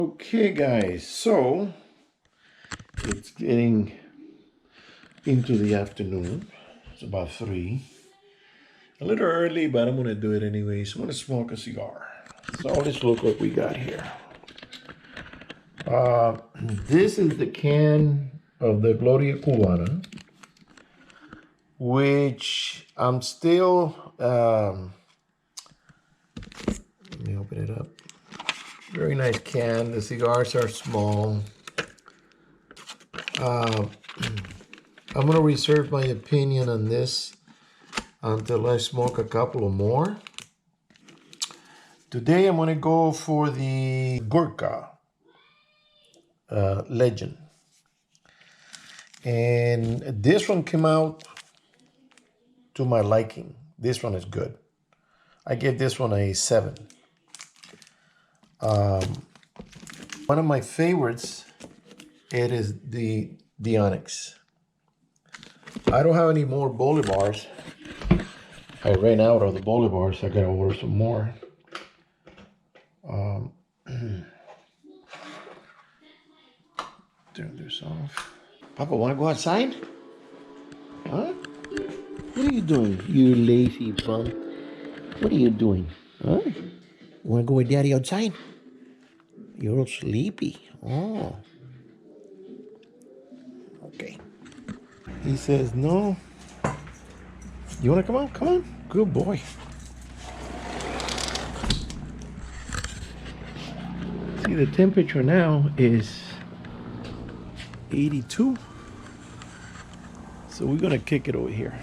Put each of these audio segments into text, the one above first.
Okay guys, so it's getting into the afternoon. It's about 3. A little early, but I'm gonna do it anyways. I'm gonna smoke a cigar. So let's look what we got here. This is the can of the Gloria Cubana, which I'm still, let me open it up. Very nice can. The cigars are small. I'm going to reserve my opinion on this until I smoke a couple of more. Today I'm going to go for the Gurkha Legend. And this one came out to my liking. This one is good. I gave this one a 7. One of my favorites, it is the Onyx. I don't have any more Bolivars. I ran out of the Bolivars. I gotta order some more. Turn this off. Papa, wanna go outside? Huh? What are you doing, you lazy bum? What are you doing? Huh? You wanna go with Daddy outside? You're all sleepy. Oh. Okay. He says no. You wanna come on? Come on. Good boy. See, the temperature now is 82. So we're gonna kick it over here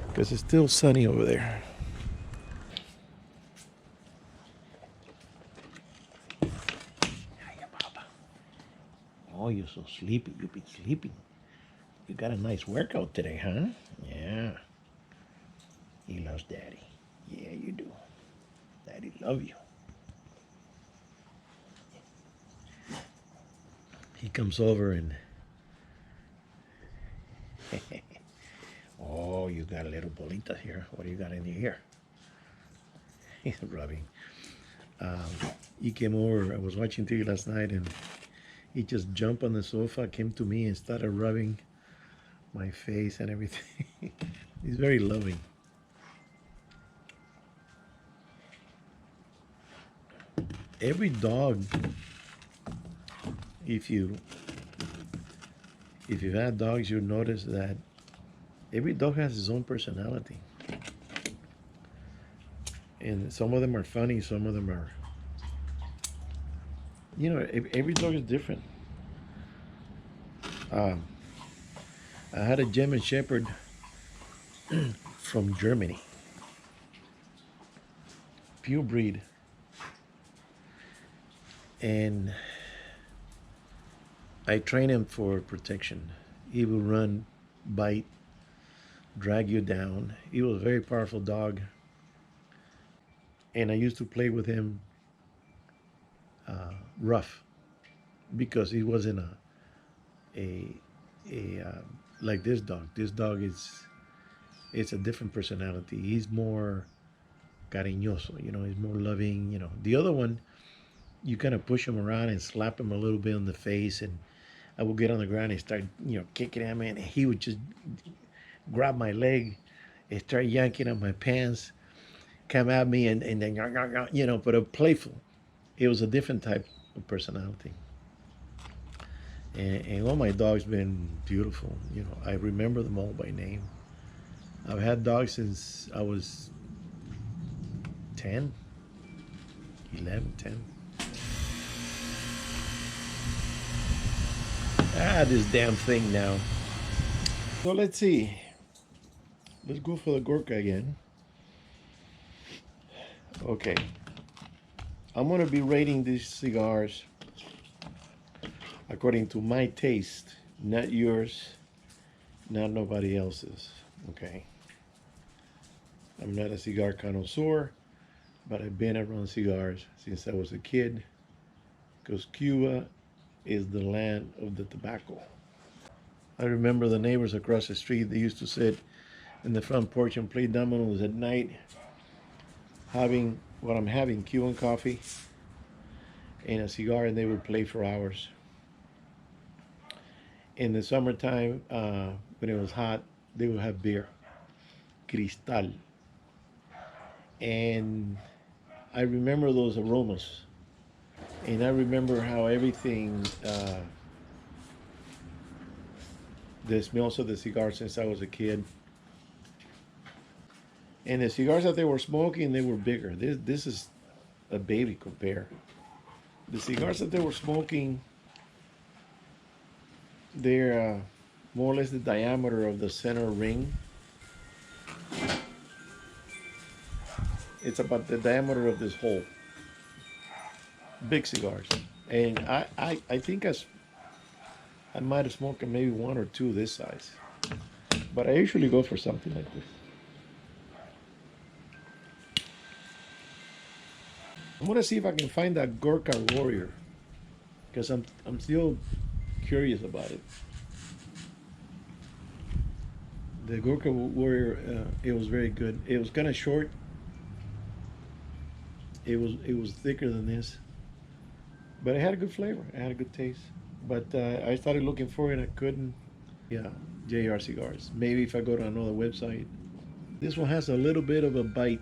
because it's still sunny over there. Oh, you're so sleepy. You've been sleeping. You got a nice workout today, huh? Yeah. He loves Daddy. Yeah, you do. Daddy love you. He comes over and oh, you got a little bolita here. What do you got in your ear? He's rubbing. He came over. I was watching TV last night, and he just jumped on the sofa, came to me, and started rubbing my face and everything. He's very loving. Every dog, if you've had dogs, you'll notice that every dog has his own personality. And some of them are funny, some of them are, every dog is different. I had a German Shepherd from Germany, pure breed. And I train him for protection. He will run, bite, drag you down. He was a very powerful dog. And I used to play with him rough because he wasn't like this dog. This dog it's a different personality. He's more cariñoso, he's more loving, The other one, you kind of push him around and slap him a little bit on the face, and I would get on the ground and start, kicking at me, and he would just grab my leg and start yanking at my pants, come at me, and then, but a playful. It was a different type of personality. And all my dogs been beautiful. I remember them all by name. I've had dogs since I was 10, 11, 10. This damn thing now. So let's see. Let's go for the Gurkha again. Okay. I'm going to be rating these cigars according to my taste, not yours, not nobody else's. Okay. I'm not a cigar connoisseur, but I've been around cigars since I was a kid, because Cuba is the land of the tobacco. I remember the neighbors across the street, they used to sit in the front porch and play dominoes at night, having what I'm having, Cuban coffee, and a cigar, and they would play for hours. In the summertime, when it was hot, they would have beer, Cristal. And I remember those aromas. And I remember how everything, the smells of the cigars since I was a kid. And the cigars that they were smoking, they were bigger. This is a baby compare. The cigars that they were smoking, they're more or less the diameter of the center ring. It's about the diameter of this hole. Big cigars. And I think I might have smoked maybe one or two this size. But I usually go for something like this. I'm gonna see if I can find that Gorka Warrior, because I'm still curious about it. The Gorka Warrior, it was very good. It was kind of short. It was thicker than this, but it had a good flavor. It had a good taste. But I started looking for it and I couldn't. Yeah, JR Cigars. Maybe if I go to another website. This one has a little bit of a bite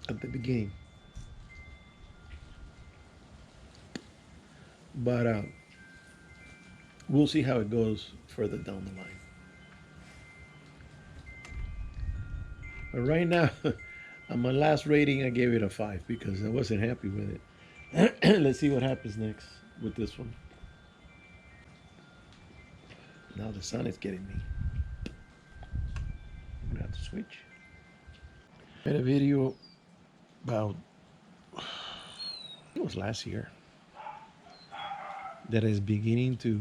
at the beginning, but we'll see how it goes further down the line. But right now, on my last rating, I gave it a 5 because I wasn't happy with it. Let's see what happens next with this one. Now the sun is getting me. I'm gonna have to switch. I made a video about, it was last year, that is beginning to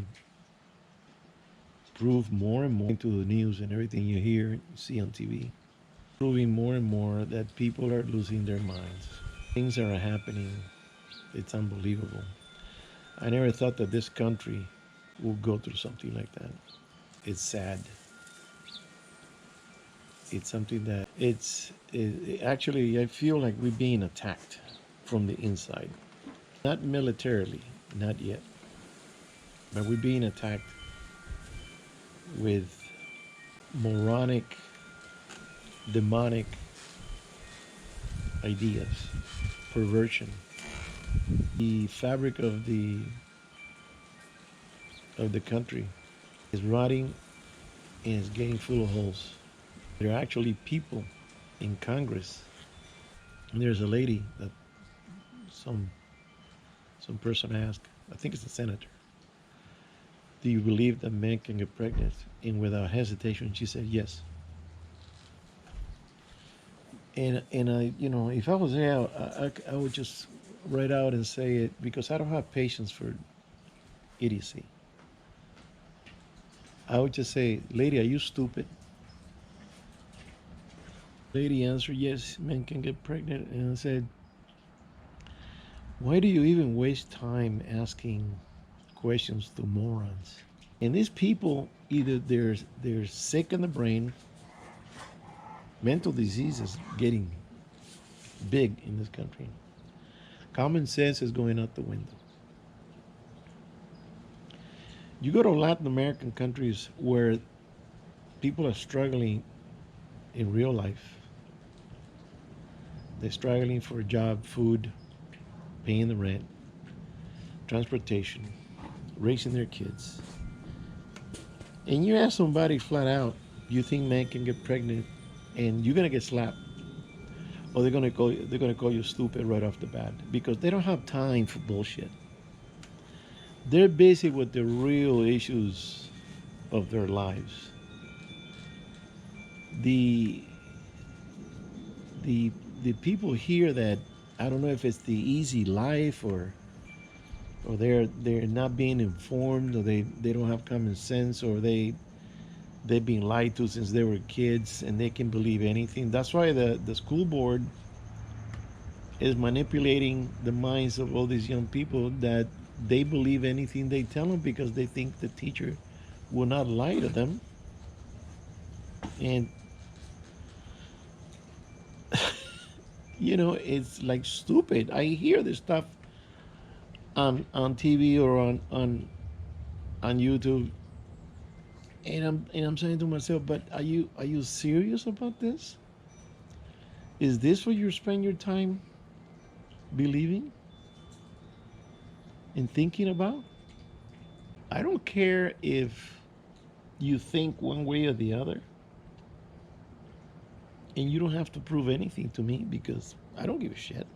prove more and more into the news and everything you hear and see on TV, proving more and more that people are losing their minds. Things are happening. It's unbelievable. I never thought that this country would go through something like that. It's sad. It's something that actually, I feel like we're being attacked from the inside. Not militarily, not yet. But we're being attacked with moronic, demonic ideas, perversion. The fabric of the country is rotting and is getting full of holes. There are actually people in Congress. And there's a lady that some person asked, I think it's a senator, do you believe that men can get pregnant? And without hesitation, she said yes. And I, if I was there, I would just write out and say it because I don't have patience for idiocy. I would just say, lady, are you stupid? Lady answered, yes, men can get pregnant. And I said, why do you even waste time asking questions to morons? And these people, either they're sick in the brain, mental diseases getting big in this country. Common sense is going out the window. You go to Latin American countries where people are struggling in real life. They're struggling for a job, food, paying the rent, transportation, raising their kids. And you ask somebody flat out, you think men can get pregnant, and you're gonna get slapped, or they're gonna call you stupid right off the bat because they don't have time for bullshit. They're busy with the real issues of their lives. The people here that, I don't know if it's the easy life or they're not being informed, or they don't have common sense, or they've been lied to since they were kids and they can believe anything. That's why the school board is manipulating the minds of all these young people that they believe anything they tell them because they think the teacher will not lie to them. And it's like stupid. I hear this stuff on TV or on YouTube, and I'm saying to myself, but are you serious about this? Is this what you spend your time believing and thinking about? I don't care if you think one way or the other, and you don't have to prove anything to me because I don't give a shit.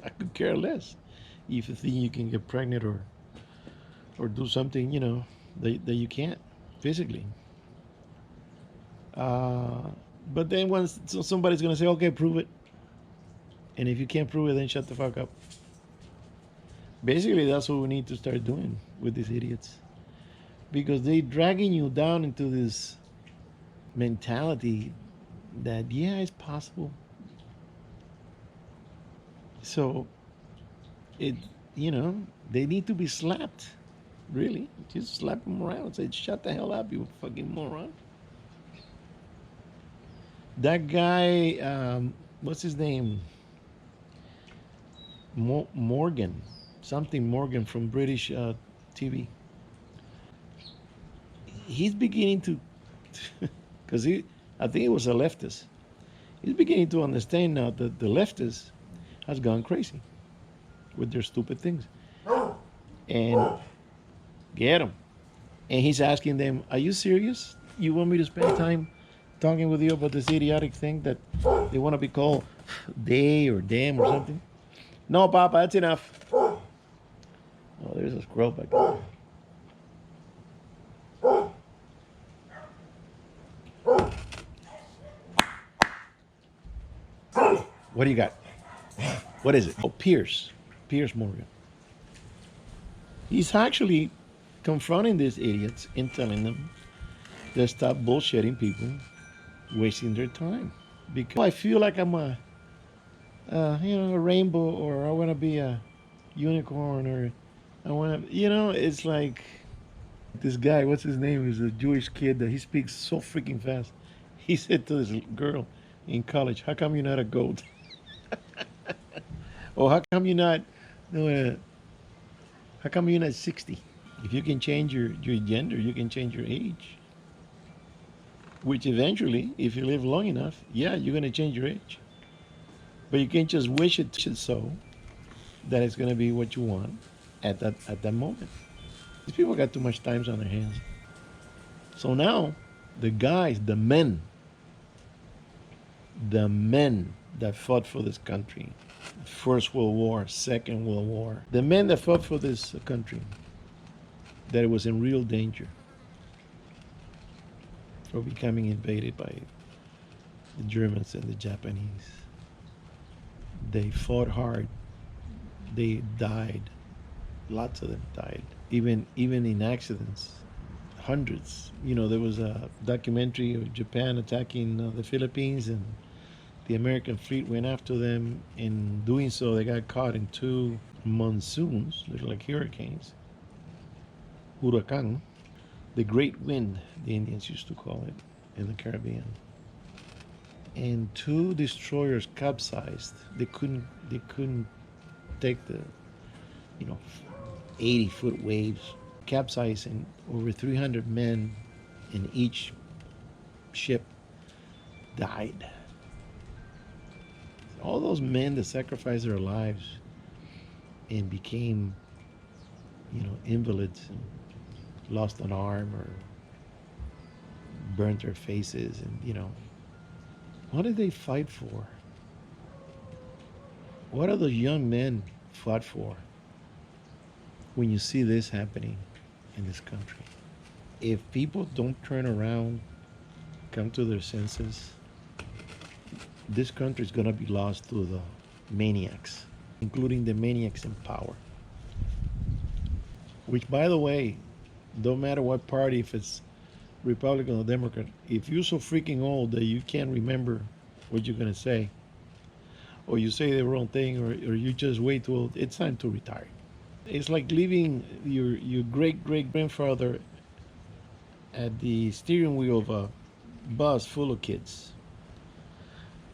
I could care less if you think you can get pregnant or do something, that you can't physically. Uh, but then once somebody's gonna say, okay, prove it, and if you can't prove it, then shut the fuck up. Basically, that's what we need to start doing with these idiots, because they dragging you down into this mentality that yeah, it's possible. So it, they need to be slapped. Really, just slap them around and say, "Shut the hell up, you fucking moron." That guy, what's his name? Morgan, something Morgan from British TV. He's beginning to, because I think he was a leftist. He's beginning to understand now that the leftist has gone crazy with their stupid things, and get him. And he's asking them, "Are you serious? You want me to spend time talking with you about this idiotic thing that they want to be called they or them or something?" No, Papa, that's enough. Oh, there's a squirrel back there. What do you got? What is it? Oh, Pierce Morgan. He's actually confronting these idiots and telling them to stop bullshitting people, wasting their time. Because I feel like I'm a rainbow, or I want to be a unicorn, or I want to, it's like this guy. What's his name? He's a Jewish kid that he speaks so freaking fast. He said to this girl in college, "How come you're not a goat?" Or how come you're not? No, how come you're not 60? If you can change your gender, you can change your age. Which eventually, if you live long enough, yeah, you're gonna change your age. But you can't just wish it so that it's gonna be what you want at that moment. These people got too much time on their hands. So now, the guys, the men that fought for this country, First World War, Second World War, the men that fought for this country, that it was in real danger for becoming invaded by the Germans and the Japanese. They fought hard. They died. Lots of them died. Even in accidents, hundreds. There was a documentary of Japan attacking the Philippines, and the American fleet went after them. In doing so, they got caught in two monsoons, like hurricanes, huracan, the great wind, the Indians used to call it in the Caribbean. And two destroyers capsized. They couldn't take the 80-foot waves, capsizing. Over 300 men in each ship died. All those men that sacrificed their lives and became, invalids and lost an arm or burnt their faces, and what did they fight for? What are those young men fought for when you see this happening in this country? If people don't turn around, come to their senses, this country is going to be lost to the maniacs, including the maniacs in power. Which, by the way, don't matter what party, if it's Republican or Democrat, if you're so freaking old that you can't remember what you're going to say, or you say the wrong thing, or you just way too old, it's time to retire. It's like leaving your great-great-grandfather at the steering wheel of a bus full of kids.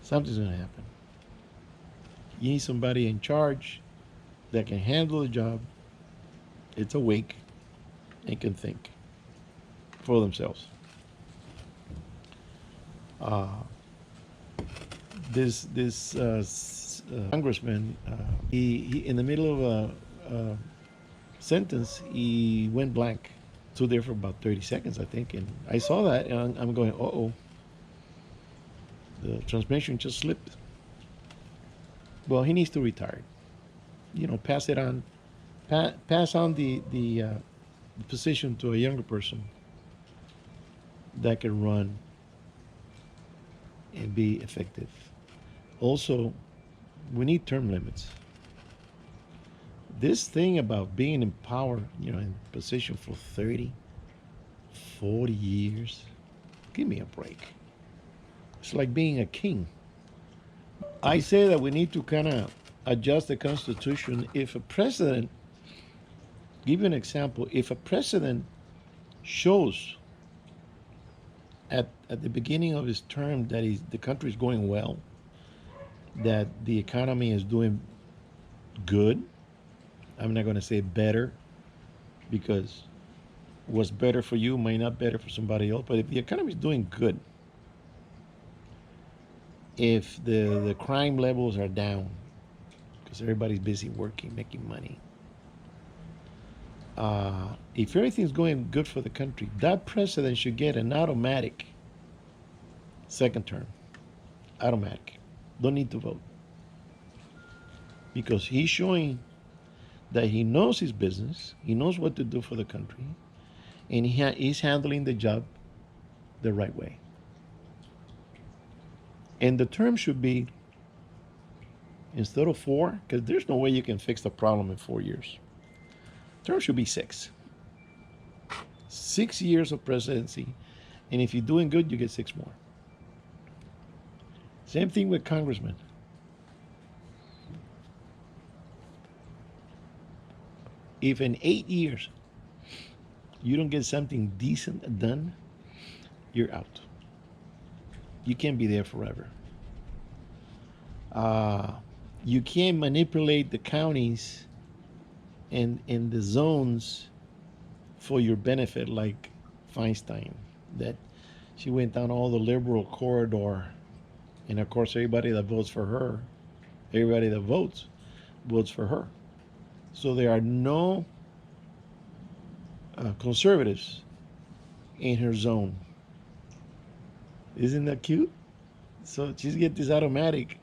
Something's going to happen. You need somebody in charge that can handle the job, it's awake, and can think for themselves. Uh, this congressman, he in the middle of a sentence, he went blank. Stood there for about 30 seconds, I think, and I saw that, and I'm going, oh, the transmission just slipped. Well, he needs to retire. Pass it on, pass on the position to a younger person that can run and be effective. Also, we need term limits. This thing about being in power, in position for 30, 40 years, give me a break. It's like being a king. I say that we need to kind of adjust the Constitution. If a president, give you an example, if a president shows at the beginning of his term that the country is going well, that the economy is doing good, I'm not going to say better, because what's better for you might not be better for somebody else. But if the economy is doing good, if the crime levels are down, because everybody's busy working, making money, if everything's going good for the country, that president should get an automatic second term. Automatic. Don't need to vote. Because he's showing that he knows his business, he knows what to do for the country, and he's handling the job the right way. And the term should be, instead of 4, because there's no way you can fix the problem in 4 years. Term should be 6. 6 years of presidency, and if you're doing good, you get 6 more. Same thing with congressmen. If in 8 years you don't get something decent done, you're out. You can't be there forever. You can't manipulate the counties and the zones for your benefit, like Feinstein, that she went down all the liberal corridor, and of course everybody that votes for her, everybody that votes for her. So there are no conservatives in her zone. Isn't that cute? So she's get this automatic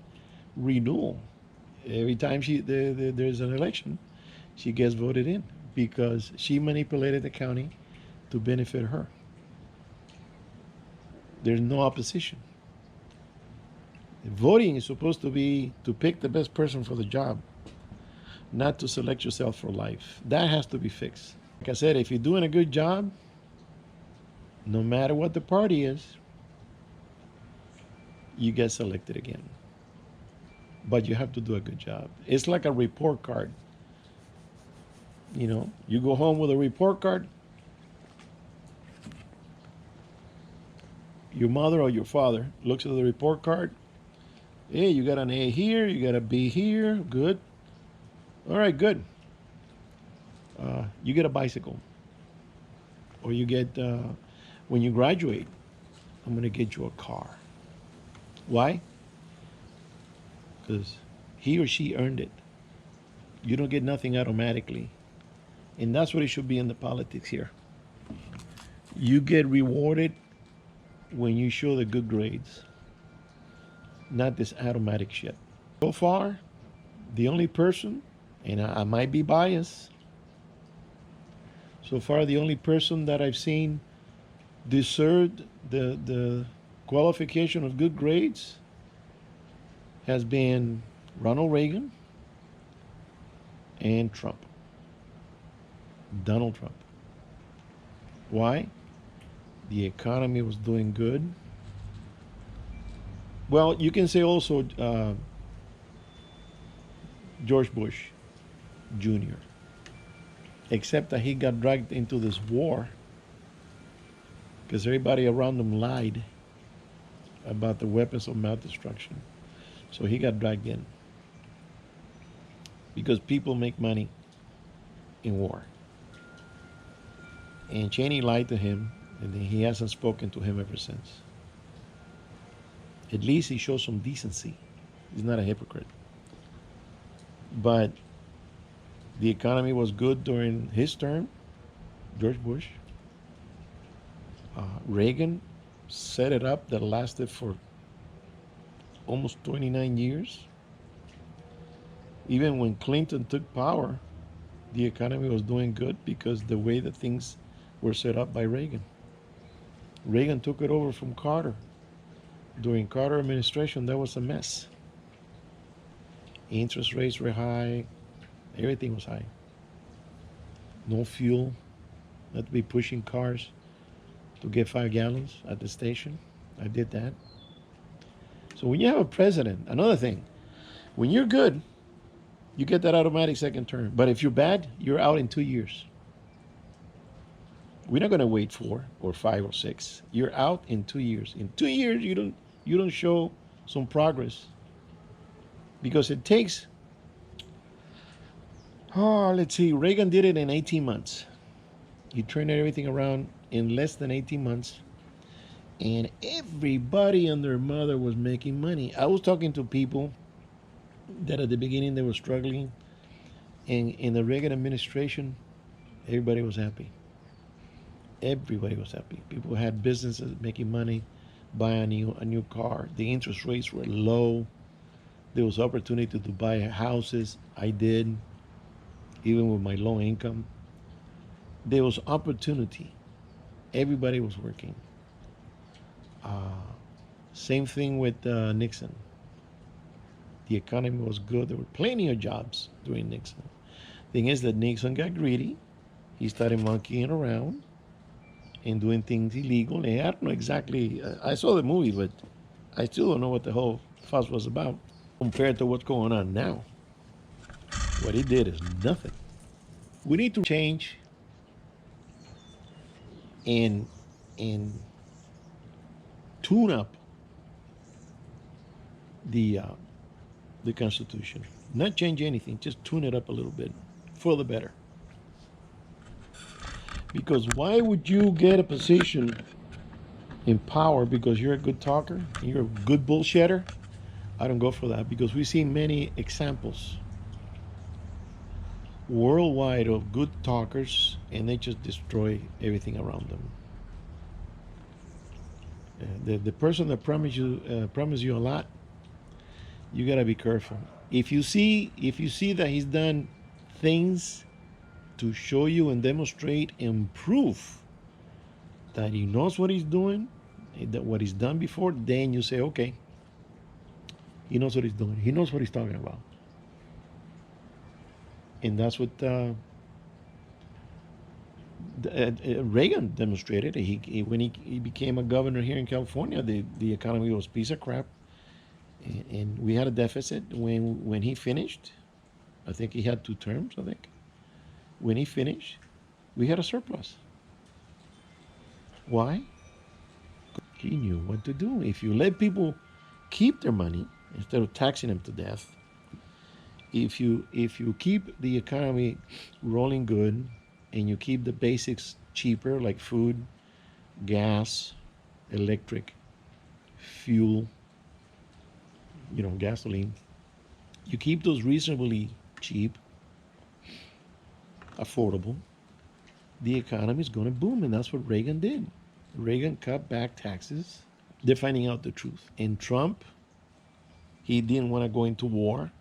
renewal. Every time there's an election, she gets voted in because she manipulated the county to benefit her. There's no opposition. Voting is supposed to be to pick the best person for the job, not to select yourself for life. That has to be fixed. Like I said, if you're doing a good job, no matter what the party is, you get selected again. But you have to do a good job. It's like a report card. You go home with a report card. Your mother or your father looks at the report card. Hey, you got an A here, you got a B here, good. All right, good. You get a bicycle. Or you get, when you graduate, I'm going to get you a car. Why? Because he or she earned it. You don't get nothing automatically. And that's what it should be in the politics here. You get rewarded when you show the good grades, not this automatic shit. So far, the only person, and I might be biased, so far the only person that I've seen deserved the qualification of good grades has been Ronald Reagan and Trump. Donald Trump. Why? The economy was doing good. Well, you can say also George Bush Jr., except that he got dragged into this war because everybody around him lied about the weapons of mass destruction. So he got dragged in. because people make money in war. And Cheney lied to him, and then he hasn't spoken to him ever since. At least he shows some decency. He's not a hypocrite. But the economy was good during his term, George Bush. Reagan set it up that lasted for almost 29 years. Even when Clinton took power, the economy was doing good because the way that things were set up by Reagan. Reagan took it over from Carter. During Carter administration, that was a mess. Interest rates were high. Everything was high. No fuel. Had to be pushing cars to get 5 gallons at the station. I did that. So when you have a president, another thing, when you're good, you get that automatic second term. But if you're bad, you're out in 2 years. We're not going to wait 4 or 5 or 6. You're out in 2 years. In 2 years, you don't show some progress, because it takes. Oh, let's see. Reagan did it in 18 months. He turned everything around in less than 18 months, and everybody and their mother was making money. I was talking to people that at the beginning they were struggling, and in the Reagan administration, everybody was happy. Everybody was happy. People had businesses making money, buying a new car. The interest rates were low. There was opportunity to buy houses. I did, even with my low income. There was opportunity. Everybody was working. Same thing with Nixon. The economy was good. There were plenty of jobs during Nixon. Thing is that Nixon got greedy. He started monkeying around and doing things illegal. And I don't know exactly. I saw the movie, but I still don't know what the whole fuss was about compared to what's going on now. What he did is nothing. We need to change and tune up the Constitution. Not change anything, just tune it up a little bit for the better. Because why would you get a position in power because you're a good talker, you're a good bullshitter? I don't go for that, because we see many examples worldwide of good talkers, and they just destroy everything around them. The person that promise you a lot, you gotta be careful. If you see that he's done things to show you and demonstrate and prove that he knows what he's doing, that what he's done before, then you say, okay, he knows what he's doing. He knows what he's talking about. And that's what Reagan demonstrated. When he became a governor here in California, the economy was a piece of crap, and we had a deficit. When he finished, I think he had 2 terms. I think when he finished, we had a surplus. Why? He knew what to do. If you let people keep their money instead of taxing them to death, if you keep the economy rolling good, and you keep the basics cheaper, like food, gas, electric, fuel, gasoline, you keep those reasonably cheap, affordable, the economy is going to boom. And that's what Reagan did. Reagan cut back taxes. They're finding out the truth. And Trump, he didn't want to go into war.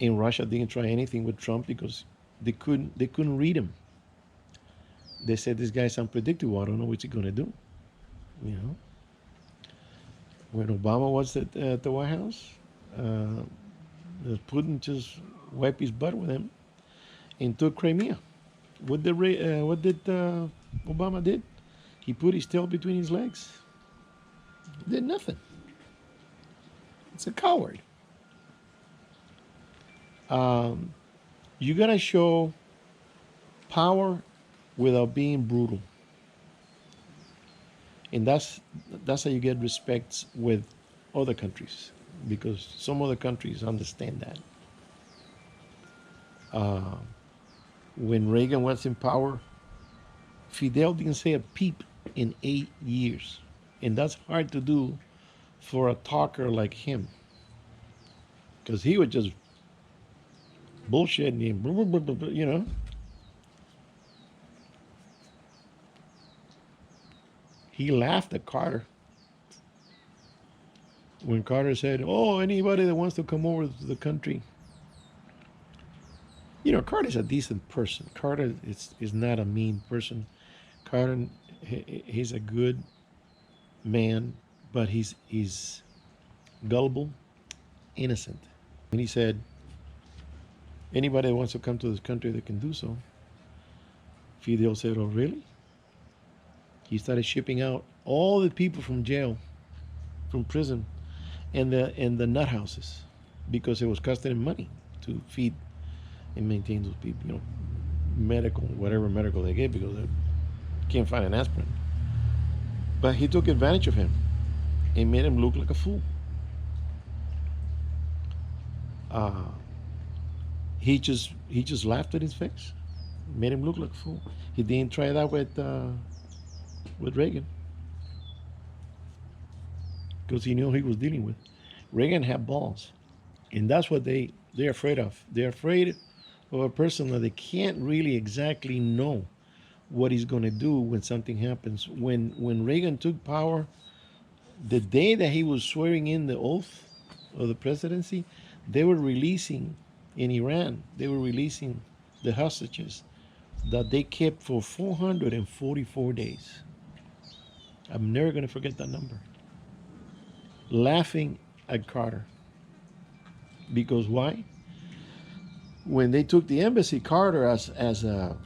And Russia didn't try anything with Trump because they couldn't read him. They said, this guy's unpredictable. I don't know what he's going to do. When Obama was at the White House, Putin just wiped his butt with him and took Crimea. What did Obama did? He put his tail between his legs. He did nothing. It's a coward. You gotta show power without being brutal, and that's how you get respect with other countries, because some other countries understand that. Uh, when Reagan was in power, Fidel didn't say a peep in 8 years. And that's hard to do for a talker like him. Because he was just bullshitting him, you know. He laughed at Carter when Carter said, "Oh, anybody that wants to come over to the country." You know, Carter's a decent person. Carter is not a mean person. Carter, he's a good man, but he's gullible, innocent. When he said, "Anybody that wants to come to this country, they can do so," Fidel said, "Oh, really?" He started shipping out all the people from jail, from prison, and the nut houses, because it was costing him money to feed and maintain those people. You know, medical, whatever medical they get, because they can't find an aspirin. But he took advantage of him and made him look like a fool. Uh, he just laughed at his face, made him look like a fool. He didn't try that with Reagan, because he knew who he was dealing with. Reagan had balls, and that's what they're afraid of. They're afraid of a person that they can't really exactly know what he's going to do when something happens. When Reagan took power, the day that he was swearing in the oath of the presidency, they were releasing in Iran. They were releasing the hostages that they kept for 444 days. I'm never going to forget that number. Laughing at Carter. Because why? When they took the embassy, Carter, as a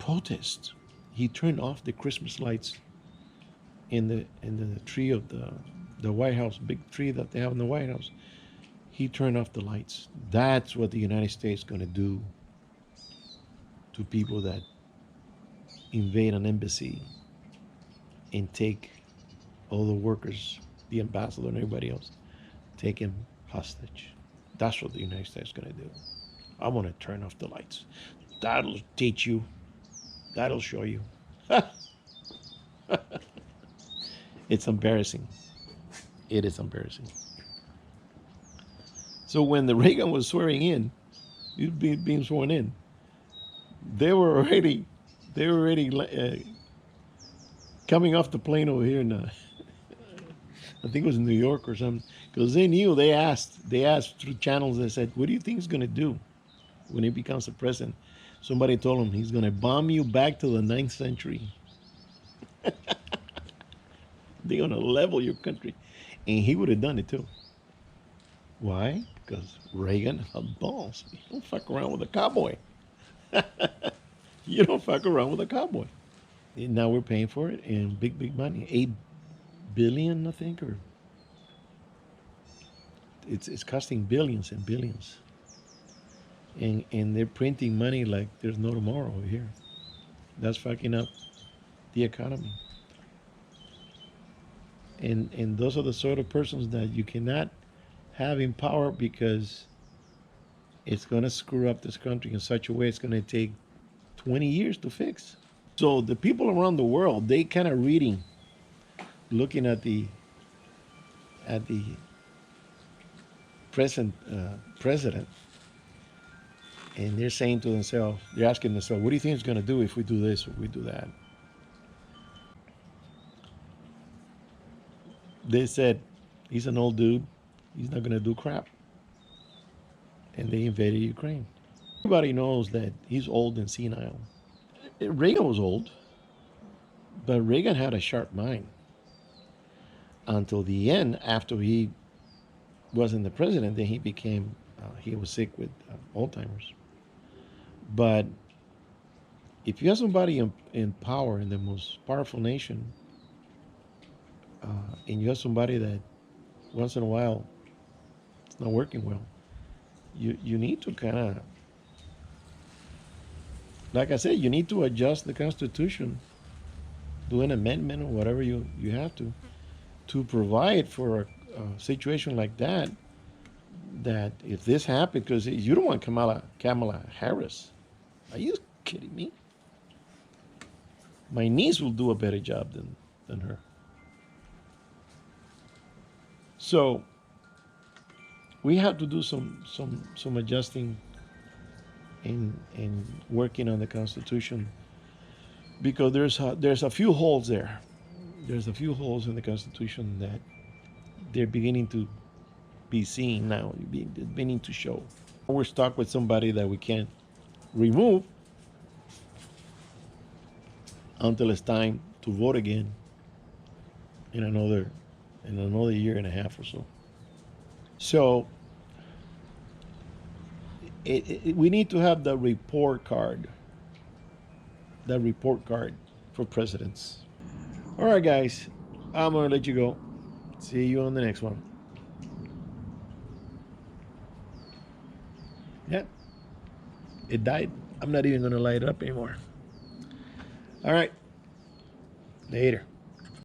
protest, he turned off the Christmas lights in the tree of the White House, big tree that they have in the White House. He turned off the lights. That's what the United States is going to do to people that invade an embassy and take all the workers, the ambassador and everybody else, take him hostage. That's what the United States is going to do. I'm going to turn off the lights. That'll teach you. That'll show you. It's embarrassing. It is embarrassing. So when the Reagan was swearing in, he was being sworn in, they were already coming off the plane over here in, I think it was in New York or something, because they knew. They asked through channels. They said, "What do you think he's going to do when he becomes the president?" Somebody told him he's going to bomb you back to the 9th century. They're going to level your country, and he would have done it too. Why? Because Reagan had balls. You don't fuck around with a cowboy. You don't fuck around with a cowboy. And now we're paying for it in big money. 8 billion, I think, or it's costing billions and billions. And they're printing money like there's no tomorrow over here. That's fucking up the economy. And those are the sort of persons that you cannot have in power, because it's going to screw up this country in such a way it's going to take 20 years to fix. So the people around the world, they kind of reading, looking at the present president, and they're saying to themselves, they're asking themselves, what do you think it's going to do if we do this or we do that? They said, he's an old dude. He's not going to do crap. And they invaded Ukraine. Everybody knows that he's old and senile. Reagan was old, but Reagan had a sharp mind. Until the end, after he wasn't the president, then he became, he was sick with Alzheimer's. But if you have somebody in power in the most powerful nation, and you have somebody that once in a while it's not working well, you need to kind of, like I said, you need to adjust the Constitution, do an amendment or whatever you have to provide for a situation like that, that if this happened, because you don't want Kamala Harris. Are you kidding me? My niece will do a better job than her. So we have to do some adjusting in working on the Constitution, because there's a few holes there. There's a few holes in the Constitution that they're beginning to be seen now, beginning to show. We're stuck with somebody that we can't remove until it's time to vote again in another year and a half or so. So we need to have the report card for presidents. All right, guys, I'm gonna let you go. See you on the next one. Yeah, it died. I'm not even gonna light it up anymore. All right, later.